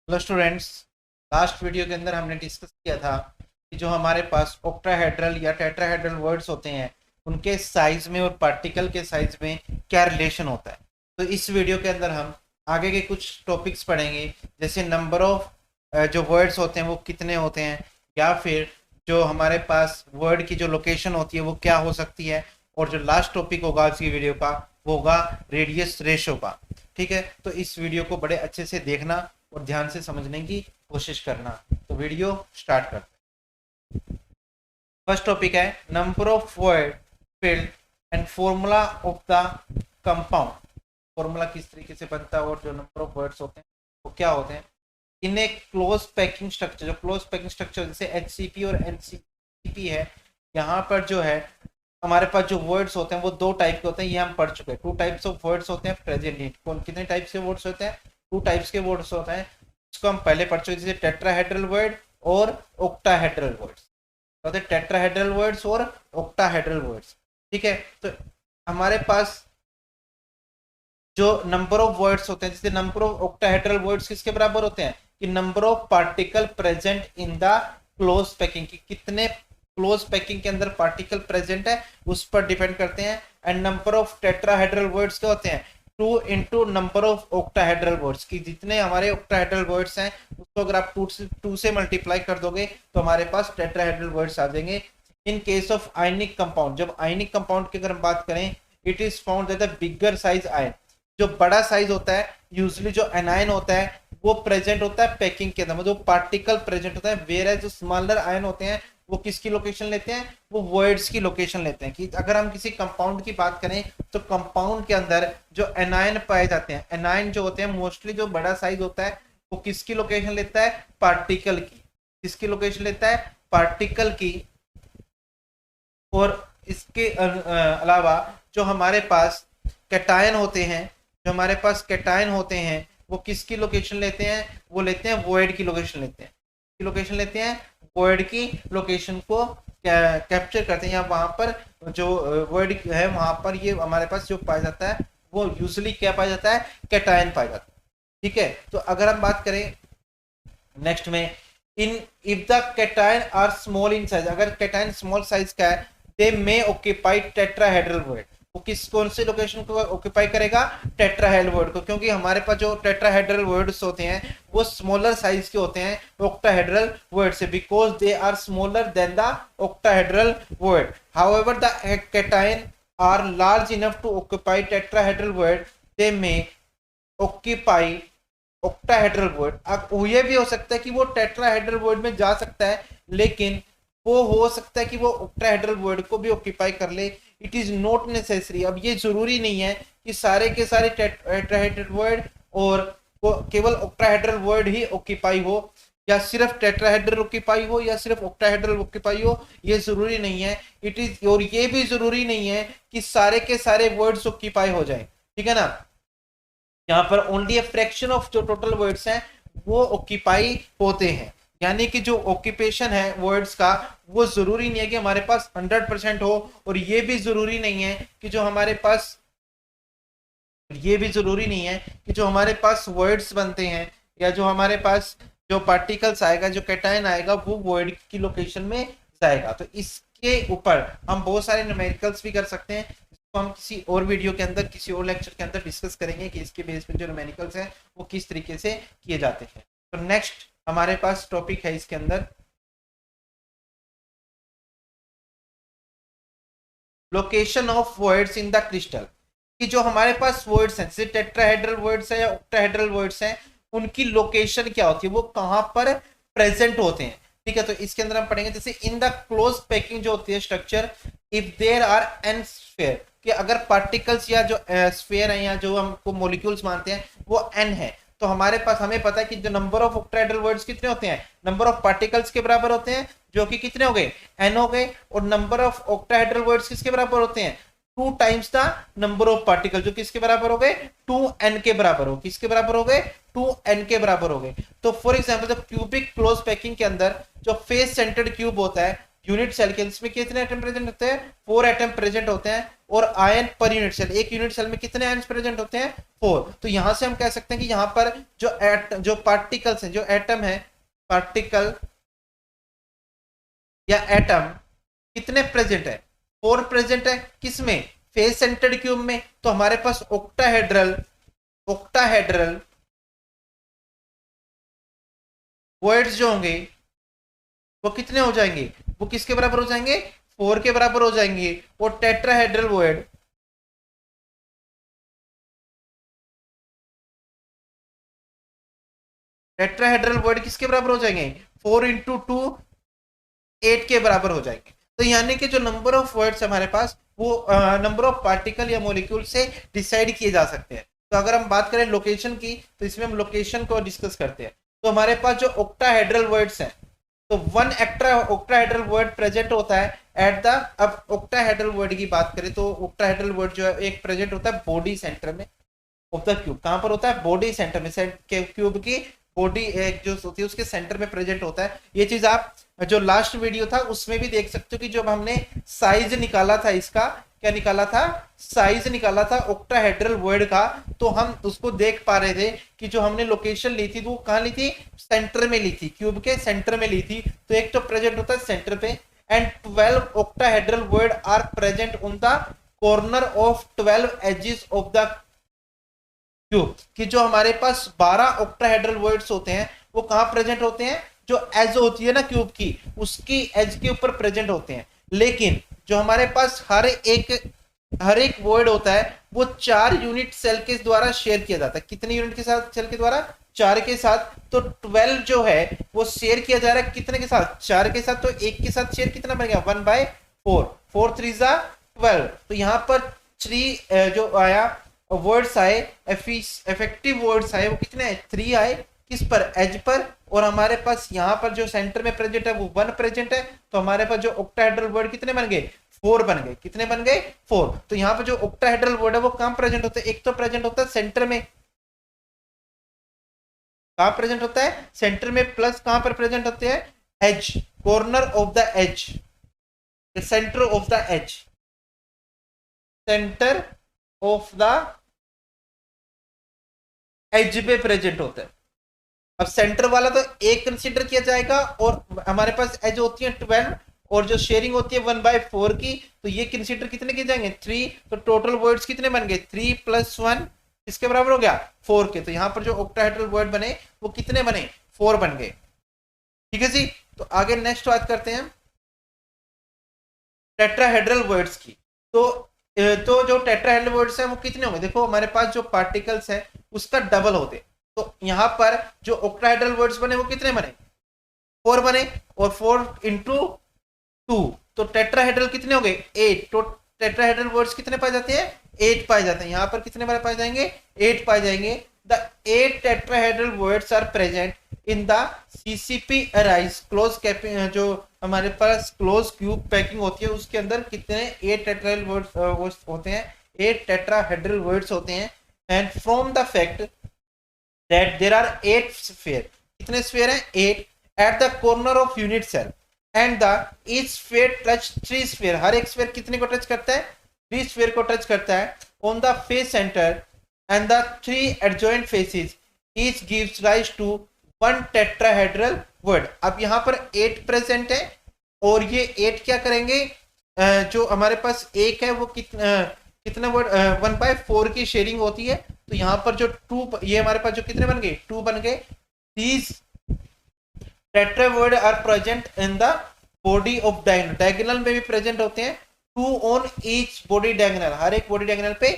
Hello students. Last video के अंदर हमने डिस्कस किया था कि जो हमारे पास ऑक्टाहेड्रल या टेट्राहेड्रल वर्ड्स होते हैं उनके साइज में और पार्टिकल के साइज में क्या रिलेशन होता है। तो इस वीडियो के अंदर हम आगे के कुछ टॉपिक्स पढ़ेंगे, जैसे नंबर ऑफ जो वर्ड्स होते हैं वो कितने होते हैं, या फिर जो हमारे पास वर्ड की जो लोकेशन होती है वो क्या हो सकती है, और जो लास्ट टॉपिक होगा आज की वीडियो का वो होगा रेडियस रेशो का। ठीक है, तो इस वीडियो को बड़े अच्छे से देखना और ध्यान से समझने की कोशिश करना। तो वीडियो स्टार्ट करते हैं। फर्स्ट टॉपिक है number of word field and formula of the compound. Formula किस तरीके से बनता है और जो नंबर ऑफ वर्ड्स होते हैं वो क्या होते हैं इन ए क्लोज पैकिंग स्ट्रक्चर। जो क्लोज पैकिंग स्ट्रक्चर जैसे HCP और NCP है, यहाँ पर जो है हमारे पास जो वर्ड्स होते हैं वो दो टाइप के होते हैं, ये हम पढ़ चुके हैं। टू टाइप्स ऑफ वर्ड्स होते हैं प्रेजेंटली। कौन कितने टाइप्स के वर्ड्स होते हैं? टू टाइप्स के वर्ड्स होते हैं, इसको हम पहले पढ़ चुके, जैसे टेट्राहेड्रल वर्ड और ऑक्टाहेड्रल वर्ड्स। होते हैं टेट्राहेड्रल वर्ड्स और ऑक्टाहेड्रल वर्ड्स। ठीक है, तो हमारे पास जो नंबर ऑफ वर्ड्स होते हैं, जैसे नंबर ऑफ ऑक्टाहेड्रल वर्ड्स किसके बराबर होते हैं कि number of particle present in the close packing, की कितने क्लोज पैकिंग के अंदर पार्टिकल प्रेजेंट है उस पर डिपेंड करते हैं। And number of tetrahedral words क्या होते हैं? 2 into number of octahedral words, की जितने हमारे ऑक्टाहेड्रल वर्ड्स हैं उसको अगर आप 2 से मल्टीप्लाई कर दोगे तो हमारे पास टेट्राहेड्रल वर्ड्स आ जाएंगे। In case of ionic compound, जब आयनिक कंपाउंड की अगर हम बात करें, it is found that the bigger size ion, जो बड़ा साइज होता है यूजली जो एनायन होता है वो प्रेजेंट होता है पैकिंग के अंदर, मतलब पार्टिकल प्रेजेंट होता है। वेयर जो स्मॉलर आयन होते हैं वो किसकी लोकेशन लेते हैं? वो वर्ड्स की लोकेशन लेते हैं। कि अगर हम किसी कंपाउंड की बात करें तो कंपाउंड के अंदर जो एनायन पाए जाते हैं, एनायन जो होते हैं मोस्टली जो बड़ा साइज होता है वो किसकी लोकेशन लेता है? पार्टिकल की। किसकी लोकेशन लेता है? पार्टिकल की। और इसके अलावा जो हमारे पास कैटायन होते हैं, जो हमारे पास कैटायन होते हैं वो किसकी लोकेशन लेते हैं? वो लेते हैं वॉइड की लोकेशन लेते हैं। की लोकेशन लेते हैं वॉइड की लोकेशन को कैप्चर करते हैं, या वहां पर जो वर्ड है वहां पर ये हमारे पास जो पाया जाता है वो यूजली क्या पाया जाता है? कैटायन पाया जाता है। ठीक है, तो अगर हम बात करें नेक्स्ट में, in if the cation are small in size, अगर कैटायन स्मॉल साइज का है, they may occupy tetrahedral void, वो किस कौन से लोकेशन को ऑक्यूपाई करेगा? टेट्राहेड्रल वर्ड को, क्योंकि हमारे पास जो टेट्राहेड्रल वर्ड्स होते हैं वो स्मॉलर साइज के होते हैं ऑक्टाहेड्रल वर्ड से, because they are smaller than the octahedral void. However the cation are large enough to occupy tetrahedral void, they may occupy octahedral void. अब ये भी हो सकता है कि वो टेट्राहेड्रल वर्ड में जा सकता है, लेकिन वो हो सकता है कि वो ऑक्टाहेड्रल वर्ड को भी ऑक्यूपाई कर ले। It is not necessary. अब ये जरूरी नहीं है कि सारे के सारे टेट्राहेड्रल वर्ड और केवल ऑक्टाहेड्रल वर्ड ही ऑक्यूपाई हो, या सिर्फ टेट्राहेड्रल ऑक्यूपाई हो, या सिर्फ ऑक्टाहेड्रल ऑक्यूपाई हो, ये जरूरी नहीं है। इट इज, और ये भी जरूरी नहीं है कि सारे के सारे वर्ड्स ऑक्यूपाई हो जाए। ठीक है ना, यहाँ पर ओनली अ फ्रैक्शन ऑफ जो टोटल वर्ड्स हैं वो ऑक्यूपाई होते हैं। यानी कि जो ऑक्यूपेशन है वर्ड्स का वो जरूरी नहीं है कि हमारे पास 100% हो, और ये भी जरूरी नहीं है कि जो हमारे पास, ये भी जरूरी नहीं है कि जो हमारे पास वर्ड्स बनते हैं या जो हमारे पास जो पार्टिकल्स आएगा, जो कैटायन आएगा, वो वर्ड की लोकेशन में जाएगा। तो इसके ऊपर हम बहुत सारे न्यूमेरिकल्स भी कर सकते हैं, जिसको हम किसी और वीडियो के अंदर, किसी और लेक्चर के अंदर डिस्कस करेंगे कि इसके बेस पे जो न्यूमेरिकल्स हैं वो किस तरीके से किए जाते हैं। तो नेक्स्ट हमारे पास टॉपिक है इसके अंदर location of words in the crystal. कि जो हमारे पास वर्ड्स हैं, जैसे टेट्राहेड्रल वर्ड्स है या ऑक्टाहेड्रल वर्ड्स हैं, उनकी लोकेशन क्या होती है, वो कहां पर प्रेजेंट होते हैं। ठीक है, तो इसके अंदर हम पढ़ेंगे जैसे इन द क्लोज पैकिंग जो होती है structure, if there are N sphere, कि अगर पार्टिकल्स या जो स्फीयर है या जो हमको मॉलिक्यूल्स मानते हैं वो एन है, तो हमारे पास हमें पता है कि जो नंबर ऑफ ऑक्टाहेड्रल वर्ड्स कितने होते हैं? नंबर ऑफ पार्टिकल्स के बराबर होते हैं, जो कि कितने हो गए? एन हो गए। और नंबर ऑफ ऑक्टाहेड्रल वर्ड्स किसके बराबर होते हैं? 2 times the number of particle, जो किसके बराबर हो गए? 2n के बराबर हो। किसके बराबर हो गए? 2n के बराबर हो गए। तो फॉर एग्जांपल जब क्यूबिक क्लोज पैकिंग के अंदर जो फेस सेंटर्ड क्यूब होता है, यूनिट सेल के इसमें कितने एटम प्रेजेंट होते हैं? 4 एटम प्रेजेंट होते हैं। और आयन पर यूनिट सेल, एक यूनिट सेल में कितने आयन प्रेजेंट होते हैं? 4। तो यहां से हम कह सकते हैं कि यहाँ पर जो पार्टिकल्स हैं, जो एटम है, पार्टिकल या एटम कितने प्रेजेंट है? 4 प्रेजेंट है। किसमें? फेस सेंटर्ड क्यूब में। तो हमारे पास ऑक्टाहेड्रल वर्ड्स जो होंगे वो कितने हो जाएंगे? वो किसके बराबर हो जाएंगे? 4 के बराबर हो जाएंगे। और टेट्राहेड्रल वर्ड किसके बराबर हो जाएंगे? 4 इंटू 2 8 के बराबर हो जाएंगे। तो यानी कि जो नंबर ऑफ वर्ड्स हमारे पास वो नंबर ऑफ पार्टिकल या मॉलिक्यूल से डिसाइड किए जा सकते हैं। तो अगर हम बात करें लोकेशन की, तो इसमें हम लोकेशन को डिस्कस करते हैं। तो हमारे पास जो ऑक्टाहेड्रल वर्ड्स हैं, तो 1 ऑक्टाहेड्रल वर्ड प्रेजेंट होता है एट द, अब ऑक्टाहेड्रल वर्ड की बात करें तो ऑक्टाहेड्रल वर्ड जो है एक प्रेजेंट होता है बॉडी सेंटर में ऑफ द क्यूब। कहां पर होता है? बॉडी सेंटर में। क्यूब की बॉडी जो होती है उसके सेंटर में प्रेजेंट होता है। ये चीज आप जो लास्ट वीडियो था उसमें भी देख सकते हो कि जब हमने साइज निकाला था, इसका क्या निकाला था? साइज निकाला था ऑक्टाहेड्रल वर्ड का। तो हम उसको देख पा रहे थे कि जो हमने लोकेशन ली थी वो कहां ली थी? सेंटर में ली थी, क्यूब के सेंटर में ली थी। तो एक तो प्रेजेंट होता है सेंटर पे, and 12 octahedral void are present on the corner of 12 edges of the cube. कि जो हमारे पास 12 ऑक्टाहेड्रल वर्ड्स होते हैं वो कहां प्रेजेंट होते हैं? जो एज होती है ना क्यूब की, उसकी एज के ऊपर प्रेजेंट होते हैं। लेकिन जो हमारे पास हर एक वर्ड होता है वो 4 यूनिट सेल के द्वारा शेयर किया जाता है। कितने यूनिट के साथ? सेल के द्वारा 4 के साथ। तो 12 जो है वो शेयर किया जा रहा है कितने के साथ? 4 के साथ। तो एक के साथ शेयर कितना बन गया? 1/4। 4 3 12। तो यहां पर 3 जो आया वर्ड्स आए, इफेक्टिव वर्ड्स आए, वो कितने आए? 3 आए। किस पर? As per. और हमारे पास यहाँ पर जो सेंटर में प्रेजेंट है वो 1 प्रेजेंट है। तो हमारे पास जो ऑक्टाहेड्रल वर्ड कितने बन गए? 4 बन गए। कितने बन गए? 4। तो यहाँ पर जो ऑक्टाहेड्रल वर्ड है वो कहां प्रेजेंट होता है? एक तो प्रेजेंट होता है सेंटर में। कहां प्रेजेंट होता है? सेंटर में। प्लस कहां पर प्रेजेंट होते हैं? Edge, corner of the edge, centre of the edge, centre of the edge पे प्रेजेंट होता है। अब सेंटर वाला तो एक कंसीडर किया जाएगा, और हमारे पास एज होती है 12, और जो शेयरिंग होती है 1/4 की, तो ये कंसीडर कितने किए जाएंगे? 3। तो टोटल वर्ड्स कितने बन गए? 3 + 1 किसके बराबर हो गया? 4 के। तो यहां पर जो ऑक्टाहेड्रल वर्ड बने वो कितने बने? 4 बन गए। ठीक है जी। तो आगे नेक्स्ट बात करते हैं टेट्राहेड्रल वर्ड्स की। तो जो टेट्राहेड्रल वर्ड्स हैं वो कितने होंगे? देखो हमारे पास जो पार्टिकल्स है उसका डबल होते। तो यहां पर जो ऑक्टाहेड्रल वर्ड्स बने वो कितने बने? 4 बने। और 4 इंटू 2, तो टेट्राहेड्रल कितने हो गए? 8। तो टेट्राहेड्रल वर्ड्स कितने पाए जाते हैं? 8 पाए जाते हैं। यहां पर कितने बार पाए जाएंगे? 8 पाए जाएंगे। The 8 tetrahedral voids are present in the CCP arise close packing. जो हमारे पास क्लोज क्यूब पैकिंग होती है उसके अंदर कितने 8 टेट्राहेड्रल वर्ड्स होते हैं? 8 टेट्राहेड्रल वर्ड्स होते हैं। And from the fact that there are 8 sphere. कितने स्फीयर हैं? 8 at the corner of unit cell, and the each sphere touch 3 sphere. हर एक स्फीयर कितने को टच करता है? 3 स्फीयर को टच करता है। On the face centre and the 3 adjoint faces each gives rise to 1 tetrahedral void. अब यहां पर 8 प्रेजेंट है, और ये 8 क्या करेंगे? जो हमारे पास एक है वो कितना वर्ड? 1/4 की शेयरिंग होती है। तो यहां पर जो 2, ये हमारे पास जो कितने बन गए? 2 बन गए। These tetra void are present in the body of diagonal. Diagonal में भी प्रेजेंट होते हैं। 2 ऑन ईच बॉडी डायगोनल। हर एक बॉडी डायगोनल पे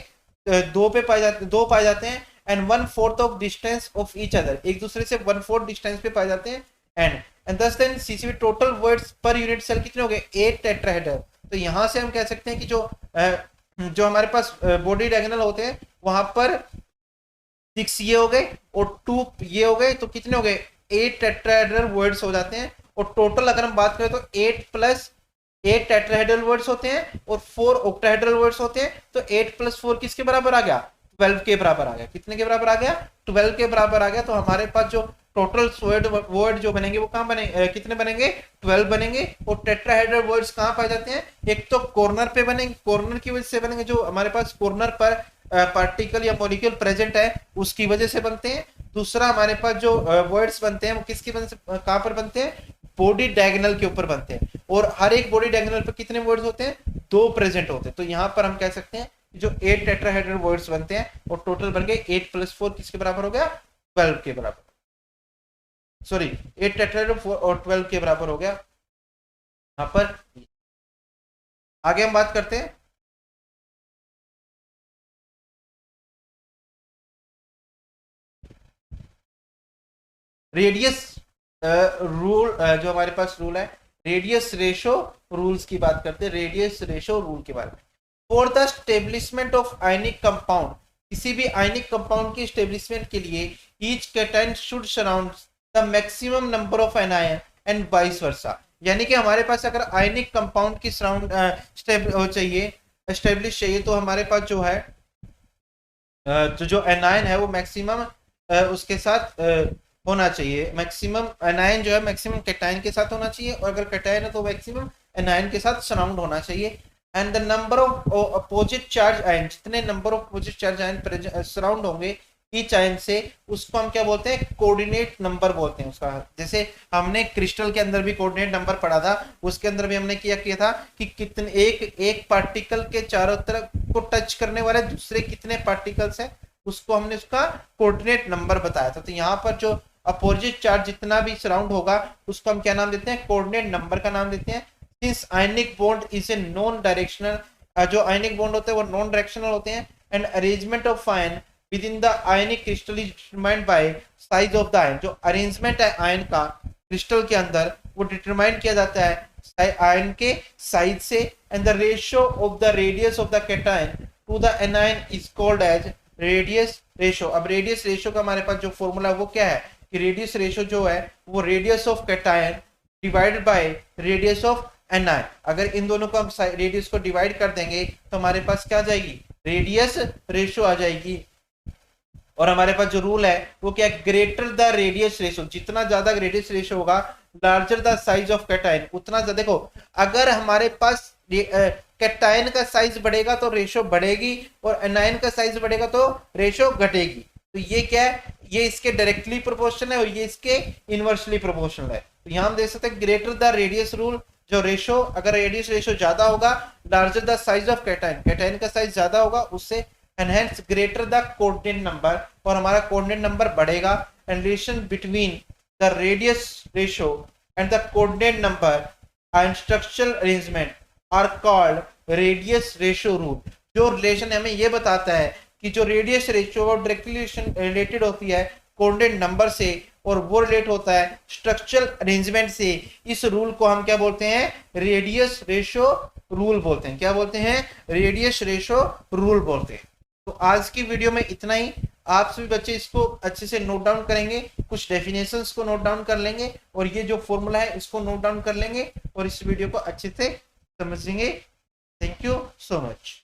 2 पाए जाते हैं। And 1/4 of distance of each other. एक दूसरे से 1/4 डिस्टेंस पे पाए जाते हैं। And thus then CCP total voids per unit cell कितने हो गए? 8 टेट्राहेड्रल। तो यहां से हम कह सकते हैं कि जो हमारे पास बॉडी डायगोनल होते हैं वहां पर 6 ये हो गए और 2 ये हो गए। तो कितने हो गए? 8 टेट्राहेड्रल वर्ड्स हो जाते हैं। और टोटल अगर हम बात करें तो 8 + 8 टेट्राहेड्रल वर्ड्स होते हैं और 4 ऑक्टाहेड्रल वर्ड्स होते हैं। तो 8 + 4 किसके बराबर आ गया? 12 के बराबर आ गया। कितने के बराबर आ गया? 12 के बराबर आ गया। तो हमारे पास जो टोटल वर्ड जो बनेंगे वो कहाँ बनेंगे, कितने बनेंगे, 12 बनेंगे। और टेट्राहेड्रल वर्ड्स कहाँ पाए जाते हैं, एक तो कॉर्नर पे बनेंगे, कॉर्नर की वजह से बनेंगे, जो हमारे पास कॉर्नर पर पार्टिकल या मॉलिक्यूल प्रेजेंट है उसकी वजह से बनते हैं। दूसरा हमारे पास जो वर्ड्स बनते हैं वो किसकी वजह से, कहाँ पर बनते हैं, बॉडी डायगोनल के ऊपर बनते हैं। और हर एक बॉडी डायगोनल पर कितने वर्ड्स होते हैं, 2 प्रेजेंट होते हैं। तो यहाँ पर हम कह सकते हैं जो 8 टेट्राहेड्रल वर्ड्स बनते हैं और टोटल बन गए 8 + 4 किसके बराबर हो गया, 12 के बराबर, सॉरी 8 टेट्राहेड्रल 4 और 12 के बराबर हो गया। यहाँ पर आगे हम बात करते हैं रेडियस रूल, जो हमारे पास रूल है रेडियस रेशो रूल्स की बात करते हैं, रेडियस रेशो रूल के बारे में। For the establishment of ionic compound, किसी भी आयनिक कंपाउंड की स्टेब्लिशमेंट के लिए each cation should surround the maximum number of anion and vice versa. यानी कि हमारे पास अगर आयनिक कंपाउंड की सराउंड चाहिए, एस्टेब्लिश चाहिए, तो हमारे पास जो है जो एनायन है वो मैक्सिमम उसके साथ होना चाहिए, मैक्सिमम एनायन जो है मैक्सिमम कैटायन के साथ होना चाहिए, और अगर कैटायन है तो मैक्सिमम एनायन के साथ सराउंड होना चाहिए। And the number of opposite charge ion, जितने number of opposite charge ion surround होंगे ईच आयन से, उसको हम क्या बोलते हैं, कोऑर्डिनेट नंबर बोलते हैं उसका। जैसे हमने क्रिस्टल के अंदर भी कोऑर्डिनेट नंबर पढ़ा था, उसके अंदर भी हमने किया था कि कितने एक पार्टिकल के चारों तरफ को टच करने वाले दूसरे कितने पार्टिकल्स हैं, उसको हमने उसका कोऑर्डिनेट नंबर बताया था। तो यहाँ पर जो अपोजिट चार्ज जितना भी सराउंड होगा उसको हम क्या नाम देते हैं, कोऑर्डिनेट नंबर का नाम देते हैं। Since ionic bond is a non directional, जो आयनिक बॉन्ड होते हैं वो नॉन डायरेक्शनल होते हैं, and arrangement of ion with in the ionic crystal is determined by size of the ion. जो अरेंजमेंट है आयन का क्रिस्टल के अंदर वो डिटरमाइन किया जाता है आयन के साइज से। And the ratio of the radius of the cation to the anion is called as radius ratio. अब रेडियस रेशियो का हमारे पास जो फॉर्मूला है वो क्या है कि रेडियस रेशियो जो है वो radius of cation divided by radius of anion. अगर इन दोनों को हम रेडियस को डिवाइड कर देंगे तो हमारे पास क्या आ जाएगी, रेडियस रेशियो आ जाएगी। और हमारे पास जो रूल है वो क्या है, ग्रेटर द रेडियस रेशियो, जितना ज्यादा रेडियस रेशियो होगा larger the size of cation, उतना ज्यादा। देखो अगर हमारे पास कैटायन का साइज बढ़ेगा तो रेशियो बढ़ेगी, और एनायन का साइज बढ़ेगा तो रेशियो घटेगी। तो ये क्या है, ये इसके डायरेक्टली प्रोपोर्शनल है और ये इसके इनवर्सली प्रोपोर्शनल है। तो यहाँ हम देख सकते हैं ग्रेटर द रेडियस रूल, जो रेशियो, अगर रेडियस रेशियो ज्यादा होगा larger the size of cation, cation का साइज ज्यादा होगा उससे and hence greater the coordinate number, और हमारा कोऑर्डिनेट नंबर बढ़ेगा। And relation between the radius ratio and the coordinate number and structural arrangement are called radius ratio rule. जो relation हमें ये बताता है कि जो रेडियस रेशियो डायरेक्टली रिलेटेड होती है कोऑर्डिनेट नंबर से, और वो रिलेट होता है स्ट्रक्चरल अरेंजमेंट से, इस रूल को हम क्या बोलते हैं, रेडियस रेशियो रूल बोलते हैं। क्या बोलते हैं, रेडियस रेशियो रूल बोलते हैं। तो आज की वीडियो में इतना ही। आप सभी बच्चे इसको अच्छे से नोट डाउन करेंगे, कुछ डेफिनेशंस को नोट डाउन कर लेंगे, और ये जो फॉर्मूला है इसको नोट डाउन कर लेंगे, और इस वीडियो को अच्छे से समझेंगे। Thank you so much.